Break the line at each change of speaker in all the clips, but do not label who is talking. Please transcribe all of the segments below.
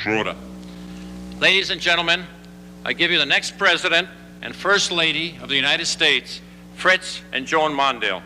Minnesota.
Ladies and gentlemen, I give you the next President and First Lady of the United States, Fritz and Joan Mondale.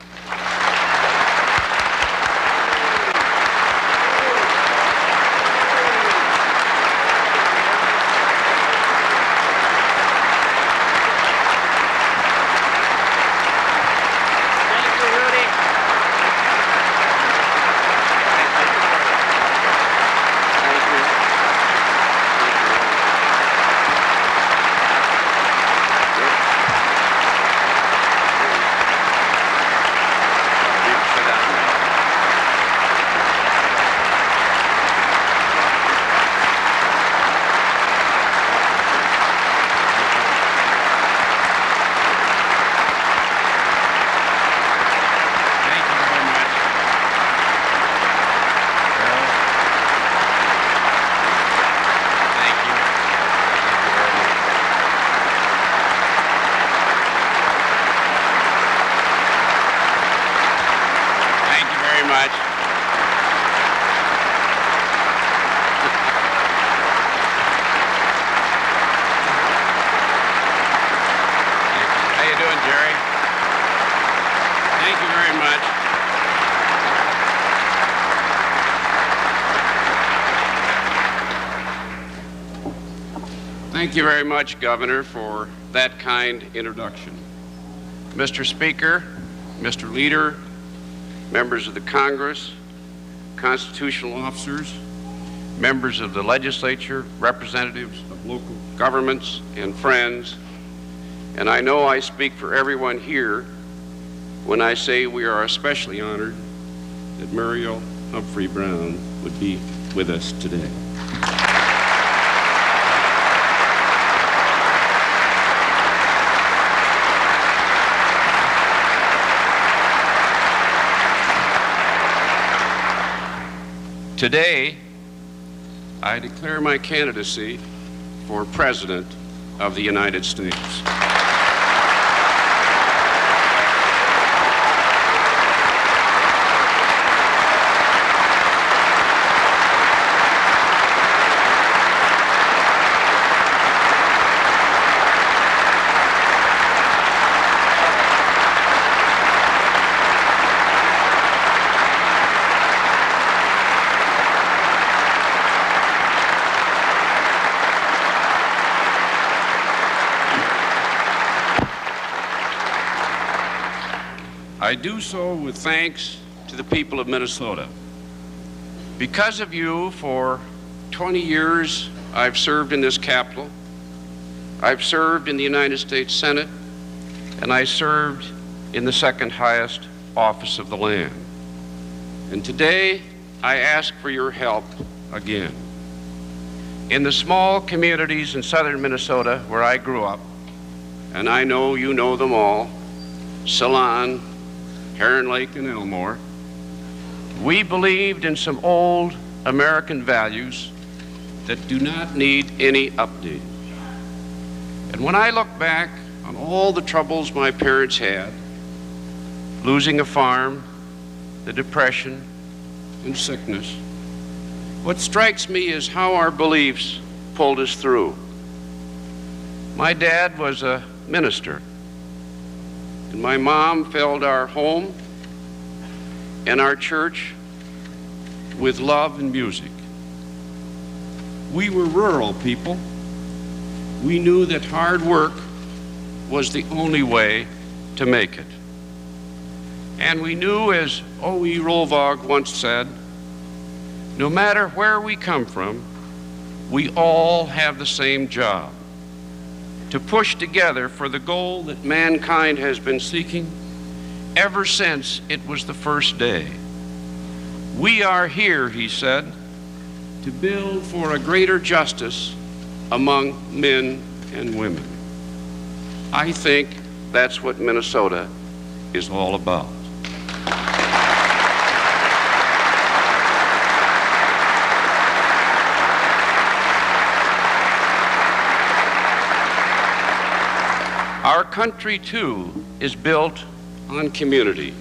Thank you very much, Governor, for that kind introduction. Mr. Speaker, Mr. Leader, members of the Congress, constitutional officers, members of the legislature, representatives of local governments, and friends, and I know I speak for everyone here when I say we are especially honored that Muriel Humphrey Brown would be with us today. Today, I declare my candidacy for President of the United States. I do so with thanks to the people of Minnesota. Because of you, for 20 years, I've served in this Capitol, I've served in the United States Senate, and I served in the second highest office of the land. And today, I ask for your help again. In the small communities in southern Minnesota where I grew up, and I know you know them all, Salon, Heron Lake, and Elmore, we believed in some old American values that do not need any updating. And when I look back on all the troubles my parents had, losing a farm, the Depression, and sickness, what strikes me is how our beliefs pulled us through. My dad was a minister, and my mom filled our home and our church with love and music. We were rural people. We knew that hard work was the only way to make it. And we knew, as O.E. Rolvog once said, no matter where we come from, we all have the same job: to push together for the goal that mankind has been seeking ever since it was the first day. We are here, he said, to build for a greater justice among men and women. I think that's what Minnesota is all about. Our country, too, is built on community.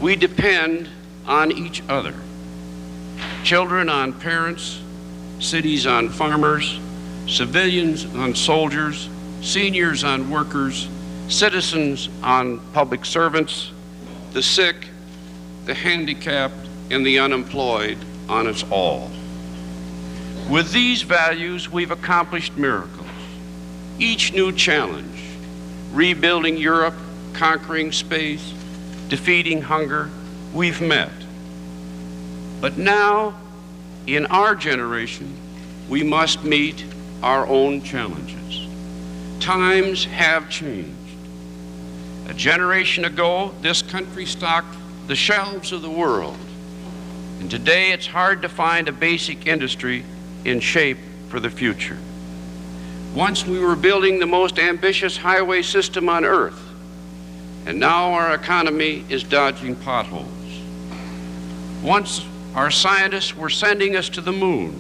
We depend on each other. Children on parents, cities on farmers, civilians on soldiers, seniors on workers, citizens on public servants, the sick, the handicapped, and the unemployed on us all. With these values, we've accomplished miracles. Each new challenge, rebuilding Europe, conquering space, defeating hunger, we've met. But now, in our generation, we must meet our own challenges. Times have changed. A generation ago, this country stocked the shelves of the world. And today, it's hard to find a basic industry in shape for the future. Once we were building the most ambitious highway system on earth, and now our economy is dodging potholes. Once our scientists were sending us to the moon,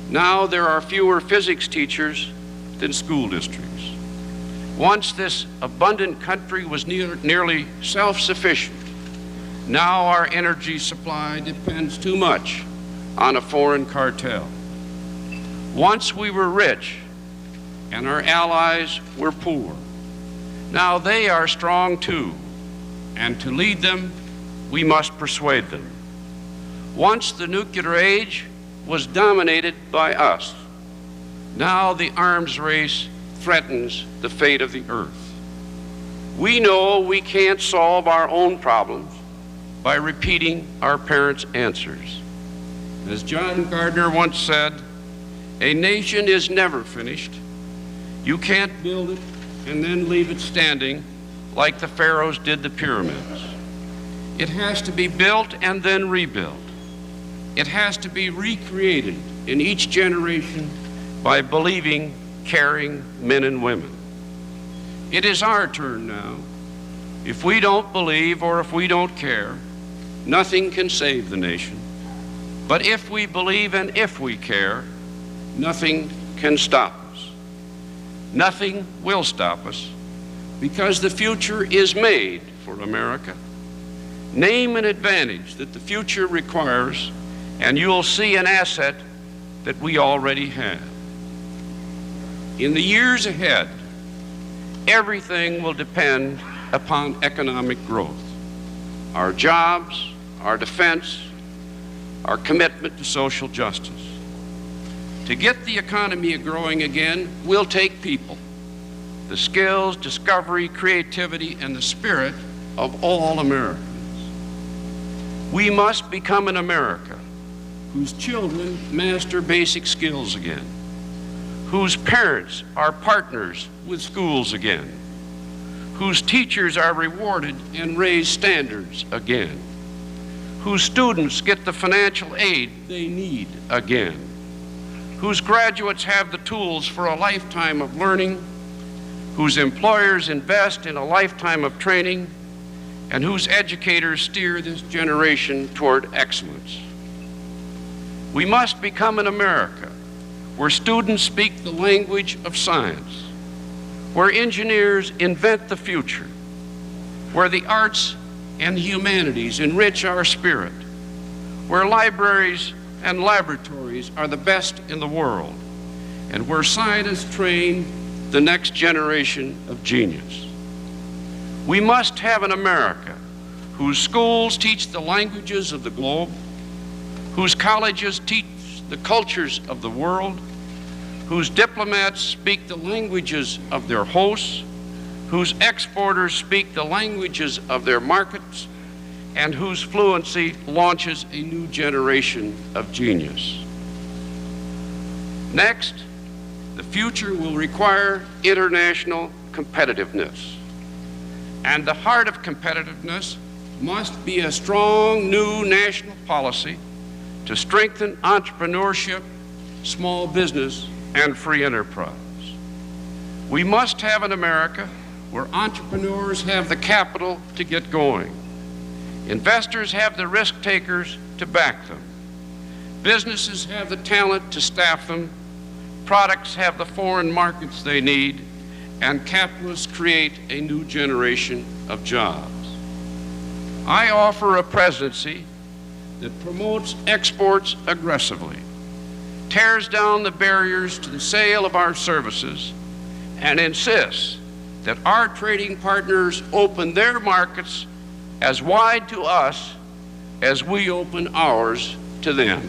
now there are fewer physics teachers than school districts. Once this abundant country was nearly self-sufficient, now our energy supply depends too much on a foreign cartel. Once we were rich and our allies were poor. Now they are strong too, and to lead them, we must persuade them. Once the nuclear age was dominated by us. Now the arms race threatens the fate of the earth. We know we can't solve our own problems by repeating our parents' answers. As John Gardner once said, a nation is never finished. You can't build it and then leave it standing like the pharaohs did the pyramids. It has to be built and then rebuilt. It has to be recreated in each generation by believing, caring men and women. It is our turn now. If we don't believe or if we don't care, nothing can save the nation. But if we believe and if we care, nothing can stop us. Nothing will stop us because the future is made for America. Name an advantage that the future requires, and you'll see an asset that we already have. In the years ahead, everything will depend upon economic growth. Our jobs, our defense, our commitment to social justice. To get the economy growing again will take people, the skills, discovery, creativity, and the spirit of all Americans. We must become an America whose children master basic skills again, whose parents are partners with schools again, whose teachers are rewarded and raise standards again, whose students get the financial aid they need again, whose graduates have the tools for a lifetime of learning, whose employers invest in a lifetime of training, and whose educators steer this generation toward excellence. We must become an America where students speak the language of science, where engineers invent the future, where the arts and the humanities enrich our spirit, where libraries and laboratories are the best in the world, and where scientists train the next generation of genius. We must have an America whose schools teach the languages of the globe, whose colleges teach the cultures of the world, whose diplomats speak the languages of their hosts, whose exporters speak the languages of their markets, and whose fluency launches a new generation of genius. Next, the future will require international competitiveness. And the heart of competitiveness must be a strong new national policy to strengthen entrepreneurship, small business, and free enterprise. We must have an America where entrepreneurs have the capital to get going. Investors have the risk takers to back them. Businesses have the talent to staff them. Products have the foreign markets they need. And capitalists create a new generation of jobs. I offer a presidency that promotes exports aggressively, tears down the barriers to the sale of our services, and insists that our trading partners open their markets as wide to us as we open ours to them.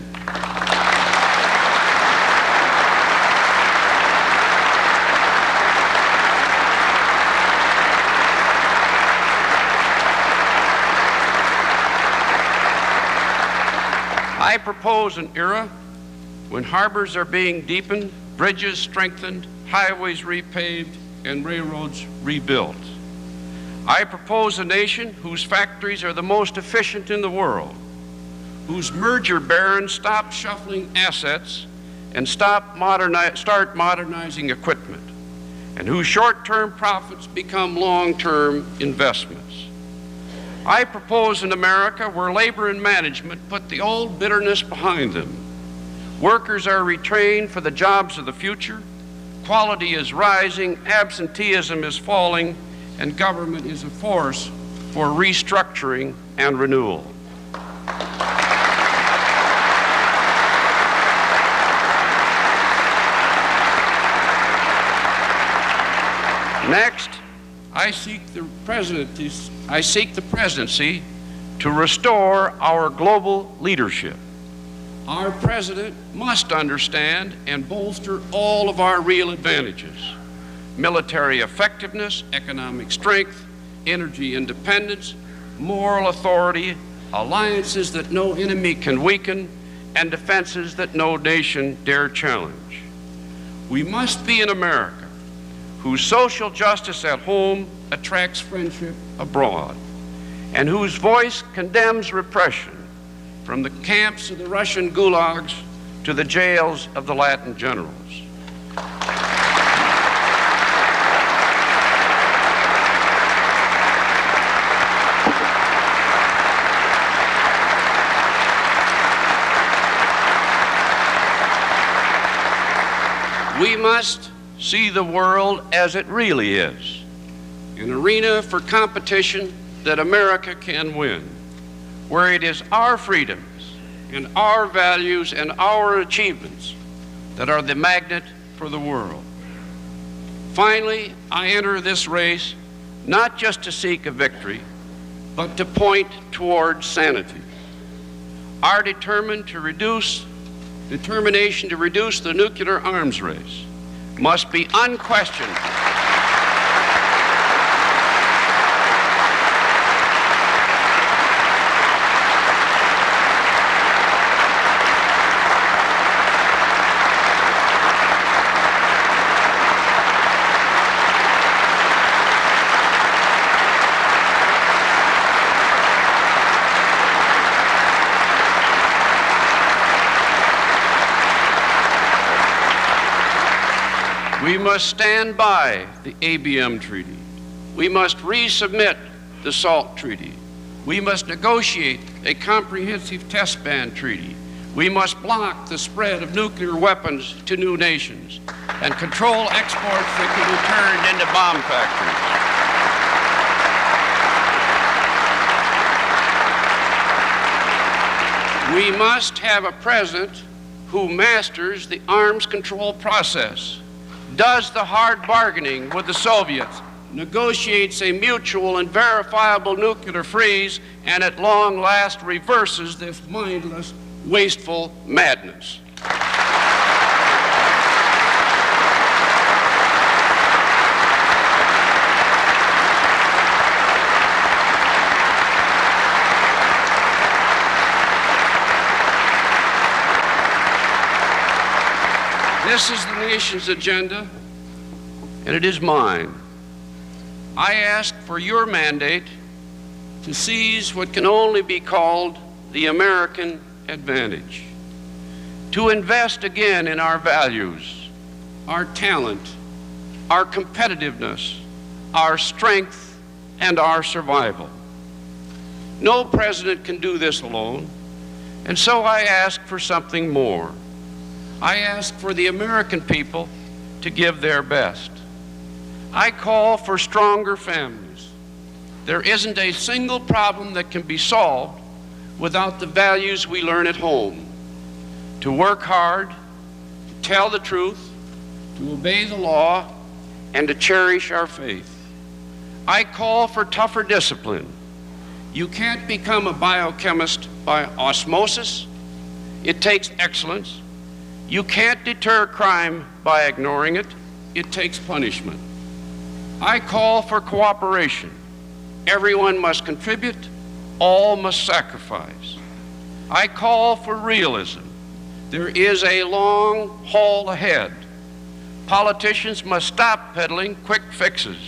I propose an era when harbors are being deepened, bridges strengthened, highways repaved, and railroads rebuilt. I propose a nation whose factories are the most efficient in the world, whose merger barons stop shuffling assets and start modernizing equipment, and whose short-term profits become long-term investments. I propose an America where labor and management put the old bitterness behind them. Workers are retrained for the jobs of the future, quality is rising, absenteeism is falling, and government is a force for restructuring and renewal. Next, I seek the presidency to restore our global leadership. Our president must understand and bolster all of our real advantages: military effectiveness, economic strength, energy independence, moral authority, alliances that no enemy can weaken, and defenses that no nation dare challenge. We must be an America whose social justice at home attracts friendship abroad, and whose voice condemns repression from the camps of the Russian gulags to the jails of the Latin generals. We must see the world as it really is, an arena for competition that America can win, where it is our freedoms and our values and our achievements that are the magnet for the world. Finally, I enter this race not just to seek a victory, but to point toward sanity. Our determination to reduce the nuclear arms race must be unquestioned. We must stand by the ABM Treaty. We must resubmit the SALT Treaty. We must negotiate a comprehensive test ban treaty. We must block the spread of nuclear weapons to new nations and control exports that can be turned into bomb factories. We must have a president who masters the arms control process, does the hard bargaining with the Soviets, negotiates a mutual and verifiable nuclear freeze, and at long last reverses this mindless, wasteful madness. This is the nation's agenda, and it is mine. I ask for your mandate to seize what can only be called the American advantage, to invest again in our values, our talent, our competitiveness, our strength, and our survival. No president can do this alone, and so I ask for something more. I ask for the American people to give their best. I call for stronger families. There isn't a single problem that can be solved without the values we learn at home: to work hard, tell the truth, to obey the law, and to cherish our faith. I call for tougher discipline. You can't become a biochemist by osmosis. It takes excellence. You can't deter crime by ignoring it. It takes punishment. I call for cooperation. Everyone must contribute. All must sacrifice. I call for realism. There is a long haul ahead. Politicians must stop peddling quick fixes.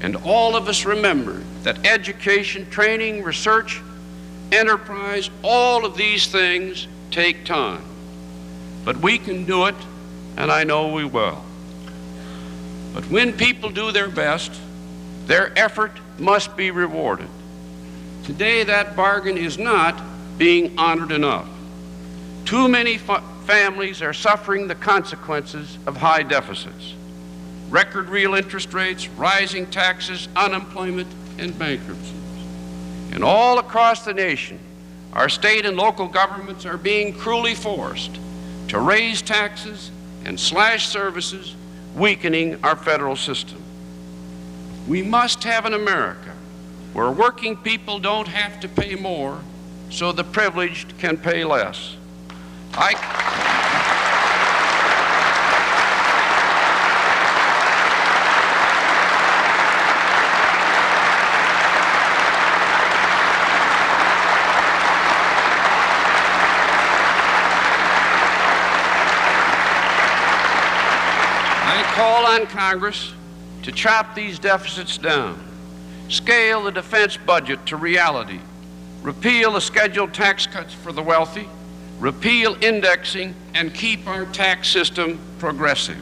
And all of us remember that education, training, research, enterprise, all of these things take time. But we can do it, and I know we will. But when people do their best, their effort must be rewarded. Today, that bargain is not being honored enough. Too many families are suffering the consequences of high deficits. Record real interest rates, rising taxes, unemployment, and bankruptcies. And all across the nation, our state and local governments are being cruelly forced to raise taxes and slash services, weakening our federal system. We must have an America where working people don't have to pay more so the privileged can pay less. I call on Congress to chop these deficits down, scale the defense budget to reality, repeal the scheduled tax cuts for the wealthy, repeal indexing, and keep our tax system progressive.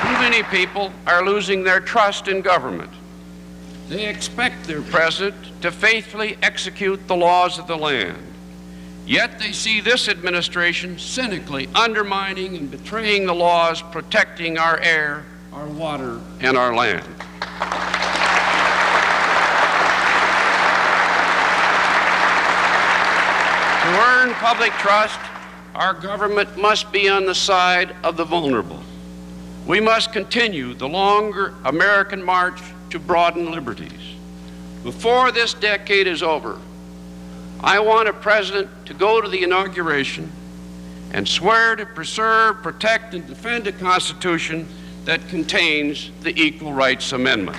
Too many people are losing their trust in government. They expect their president to faithfully execute the laws of the land. Yet they see this administration cynically undermining and betraying the laws protecting our air, our water, and our land. To earn public trust, our government must be on the side of the vulnerable. We must continue the longer American march to broaden liberties. Before this decade is over, I want a president to go to the inauguration and swear to preserve, protect, and defend a Constitution that contains the Equal Rights Amendment.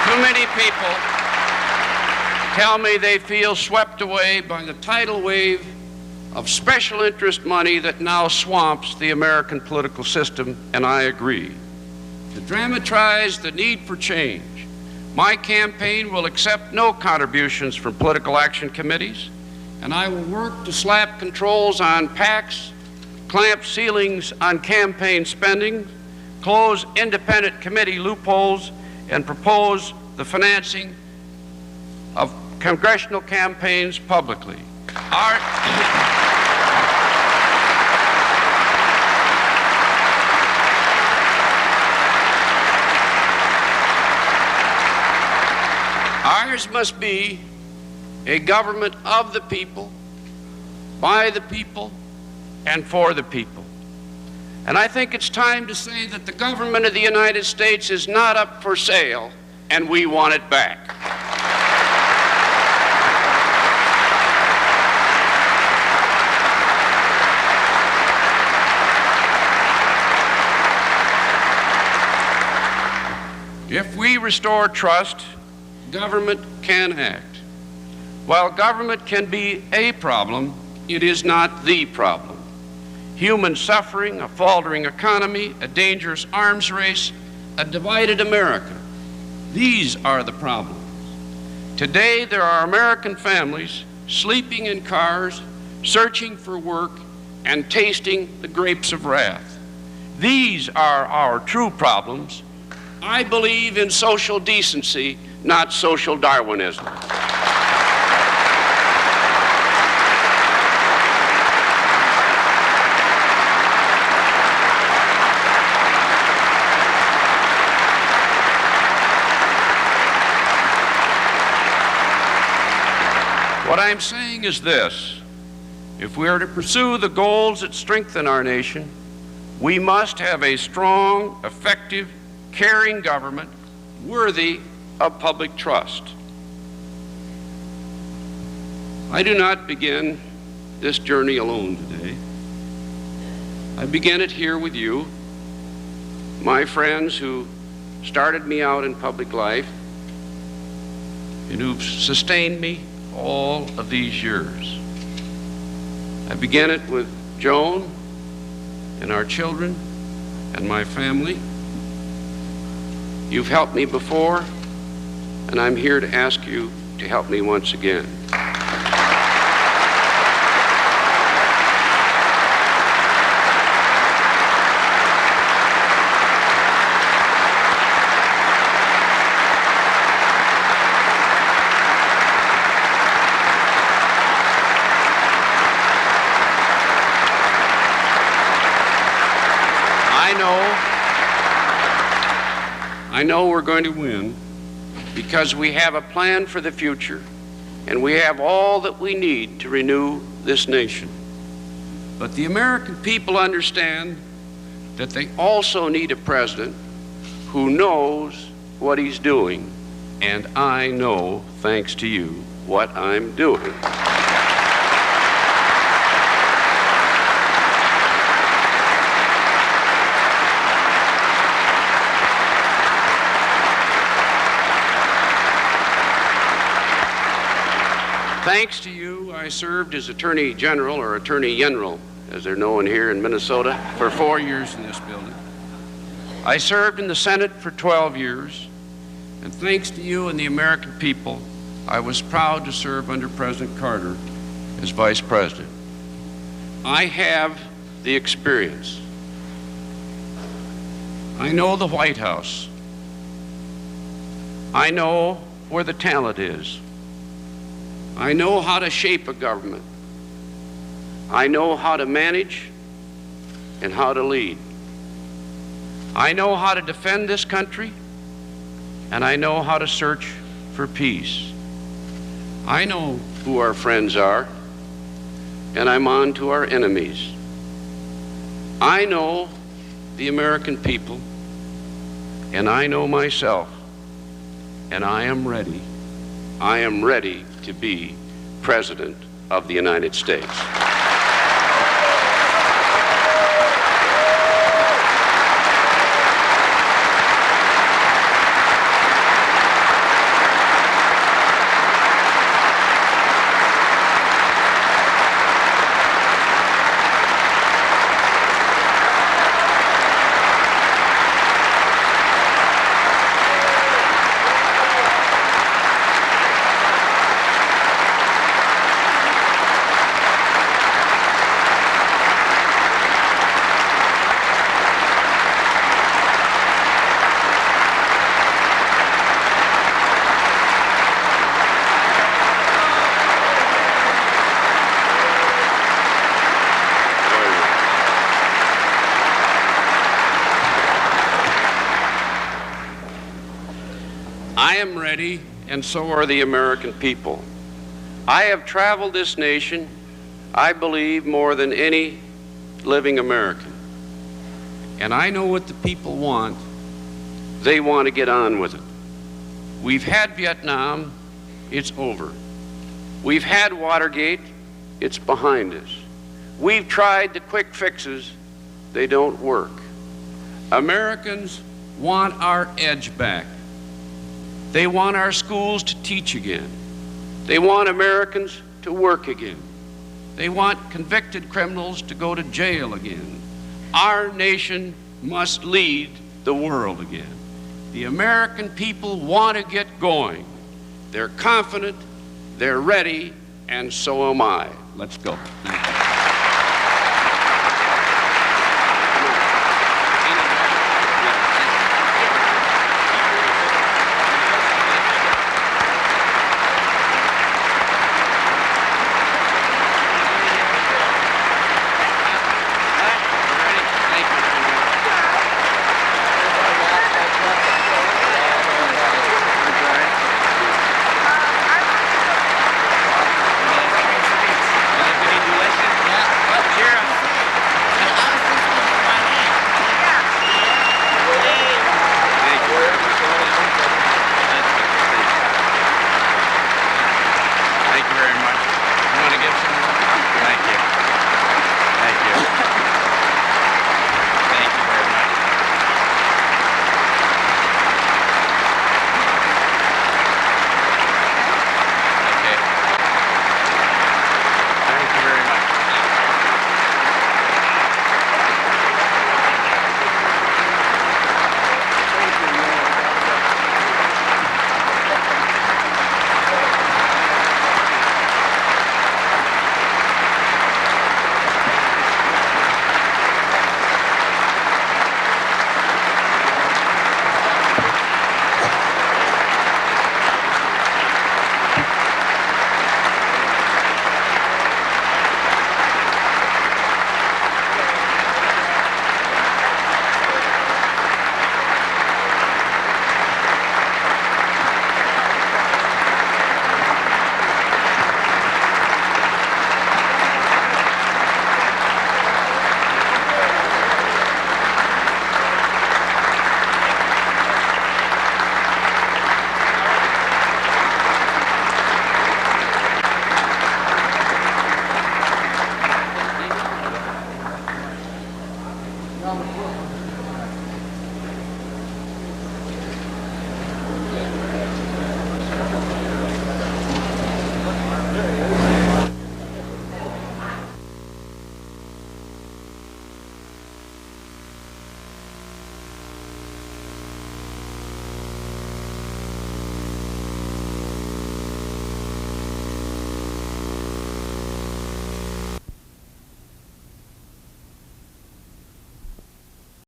Too many people tell me they feel swept away by the tidal wave of special interest money that now swamps the American political system, and I agree. To dramatize the need for change, my campaign will accept no contributions from political action committees, and I will work to slap controls on PACs, clamp ceilings on campaign spending, close independent committee loopholes, and propose the financing of congressional campaigns publicly. Ours must be a government of the people, by the people, and for the people. And I think it's time to say that the government of the United States is not up for sale, and we want it back. If we restore trust, government can act. While government can be a problem, it is not the problem. Human suffering, a faltering economy, a dangerous arms race, a divided America. These are the problems. Today, there are American families sleeping in cars, searching for work, and tasting the grapes of wrath. These are our true problems. I believe in social decency, not social Darwinism. What I'm saying is this: if we are to pursue the goals that strengthen our nation, we must have a strong, effective, caring government worthy of public trust. I do not begin this journey alone today. I begin it here with you, my friends who started me out in public life and who've sustained me all of these years. I begin it with Joan and our children and my family. You've helped me before, and I'm here to ask you to help me once again. I know we're going to win because we have a plan for the future, and we have all that we need to renew this nation. But the American people understand that they also need a president who knows what he's doing, and I know, thanks to you, what I'm doing. Thanks to you, I served as Attorney General, or Attorney General, as they're known here in Minnesota, for 4 years in this building. I served in the Senate for 12 years, and thanks to you and the American people, I was proud to serve under President Carter as Vice President. I have the experience. I know the White House. I know where the talent is. I know how to shape a government. I know how to manage and how to lead. I know how to defend this country, and I know how to search for peace. I know who our friends are, and I'm on to our enemies. I know the American people, and I know myself, and I am ready. I am ready to be President of the United States. I am ready, and so are the American people. I have traveled this nation, I believe, more than any living American. And I know what the people want. They want to get on with it. We've had Vietnam, it's over. We've had Watergate, it's behind us. We've tried the quick fixes, they don't work. Americans want our edge back. They want our schools to teach again. They want Americans to work again. They want convicted criminals to go to jail again. Our nation must lead the world again. The American people want to get going. They're confident, they're ready, and so am I. Let's go.